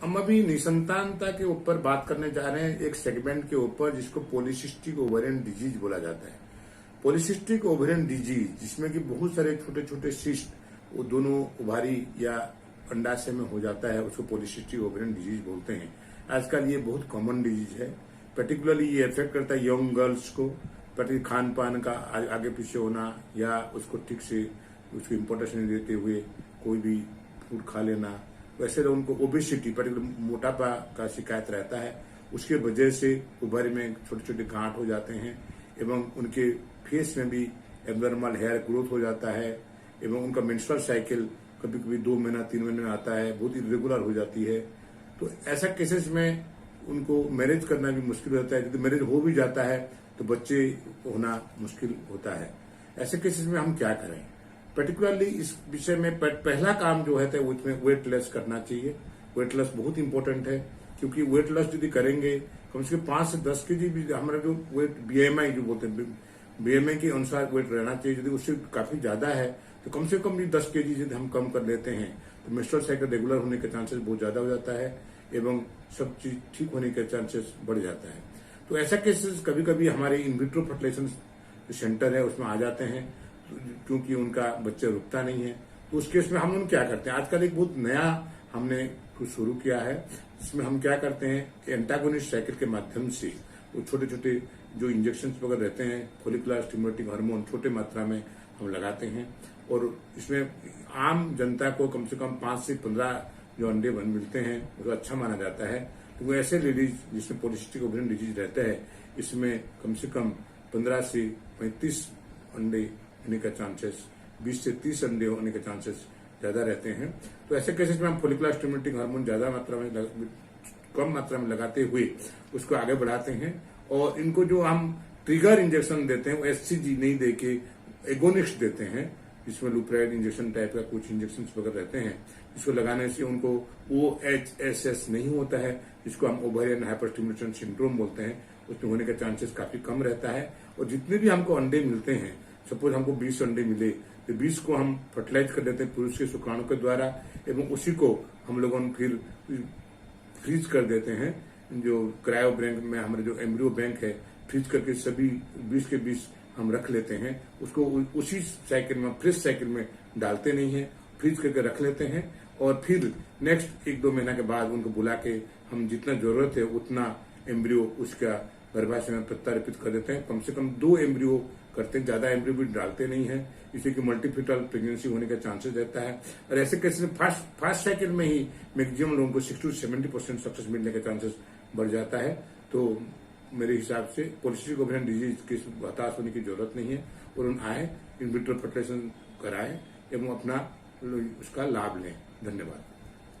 हम अभी निसंतानता के ऊपर बात करने जा रहे हैं, एक सेगमेंट के ऊपर जिसको पॉलिसिस्टिक ओवेरियन डिजीज बोला जाता है। पॉलिसिस्टिक ओवेरियन डिजीज जिसमें कि बहुत सारे छोटे छोटे सिस्ट वो दोनों ओवारी या अंडाशय में हो जाता है, उसको पॉलिसिस्टिक ओवेरियन डिजीज बोलते हैं। आजकल ये बहुत कॉमन डिजीज है। पर्टिकुलरली ये इफेक्ट करता है यंग गर्ल्स को। खान पान का आगे पीछे होना या उसको ठीक से उसको इम्पोर्टेंस नहीं देते हुए कोई भी फूड खा लेना, वैसे तो उनको ओबेसिटी पर्टिकुलर मोटापा का शिकायत रहता है। उसके वजह से उभर में छोटे छोटे गांठ हो जाते हैं एवं उनके फेस में भी एब्नॉर्मल हेयर ग्रोथ हो जाता है एवं उनका मेंस्ट्रुअल साइकिल कभी कभी 2 महीना 3 महीने में आता है, बहुत इरेगुलर हो जाती है। तो ऐसा केसेस में उनको मैरिज करना भी मुश्किल होता है। यदि मैरिज हो भी जाता है तो बच्चे होना मुश्किल होता है। ऐसे केसेस में हम क्या करें? पर्टिकुलरली इस विषय में पहला काम जो है वो इसमें वेट लॉस करना चाहिए। वेट लॉस बहुत इंपॉर्टेंट है, क्योंकि वेट लॉस यदि करेंगे कम से कम 5 से 10 केजी भी हमारा जो वेट बीएमआई जो बोलते हैं, बीएमआई के अनुसार वेट रहना चाहिए। यदि उससे काफी ज्यादा है तो कम से कम भी 10 केजी यदि हम कम कर लेते हैं तो मेंस्ट्रुअल साइकिल रेगुलर होने के चांसेस बहुत ज्यादा हो जाता है एवं सब चीज ठीक होने के चांसेस बढ़ जाता है। तो ऐसा केसेस कभी कभी हमारे इन विट्रो फर्टिलाइजेशन सेंटर है उसमें आ जाते हैं, क्योंकि उनका बच्चा रुकता नहीं है। तो उस केस में हम क्या करते हैं, आजकल एक बहुत नया हमने कुछ शुरू किया है, जिसमें हम क्या करते हैं कि एंटागोनिस्ट साइकिल के माध्यम से वो छोटे छोटे जो इंजेक्शन वगैरह रहते हैं फॉलिकुलर स्टिमुलेटिंग हार्मोन छोटे मात्रा में हम लगाते हैं। और इसमें आम जनता को कम से कम 5 से 15 जो अंडे मिलते हैं वो अच्छा माना जाता है। तो वो ऐसे लेडीज जिसमें पॉलिसिस्टिक ओवेरियन डिजीज रहता है, इसमें कम से कम 15 से 35 अंडे होने का चांसेस, 20 से 30 अंडे होने के चांसेस ज्यादा रहते हैं। तो ऐसे केसेस में हम फॉलिकुलर स्टिमुलेटिंग हार्मोन ज्यादा मात्रा में कम मात्रा में लगाते हुए उसको आगे बढ़ाते हैं। और इनको जो हम ट्रिगर इंजेक्शन देते हैं वो एससीजी नहीं देके एगोनिस्ट देते हैं, जिसमें लुप्राइड इंजेक्शन टाइप का कुछ इंजेक्शन वगैरह रहते हैं। इसको लगाने से उनको OHSS नहीं होता है, जिसको हम ओवेरियन हाइपरस्टिमुलेशन सिंड्रोम बोलते हैं, उसमें होने का चांसेस काफी कम रहता है। और जितने भी हमको अंडे मिलते हैं, सपोज हमको 20 अंडे मिले तो 20 को हम फर्टिलाइज कर देते हैं पुरुष के शुक्राणु के द्वारा एवं उसी को हम लोगों फिर फ्रीज कर देते हैं। जो क्रायो बैंक में हमारे जो एम्ब्रियो बैंक है, फ्रीज करके सभी 20 के 20 हम रख लेते हैं। उसको उसी साइकिल में फ्रेश साइकिल में डालते नहीं है, फ्रीज करके रख लेते हैं। और फिर नेक्स्ट 1-2 महीना के बाद उनको बुला के हम जितना जरूरत है उतना एम्ब्रियो उसका गर्भाशय में प्रत्यारोपित कर देते हैं। कम से कम 2 एम्ब्रियो करते हैं, ज्यादा एम्ब्रियो भी डालते नहीं है, इसी की मल्टीफिटल प्रेगनेंसी होने का चांसेस रहता है। और ऐसे केस में फर्स्ट साइकिल में ही मैक्सिमम लोगों को 60 से 70% सक्सेस मिलने का चांसेस बढ़ जाता है। तो मेरे हिसाब से पॉलिसिस्टिक ओवेरियन डिजीज के हताश होने की जरूरत नहीं है और उन आए इन विट्रो फर्टिलाइजेशन कराएं एवं अपना उसका लाभ लें। धन्यवाद।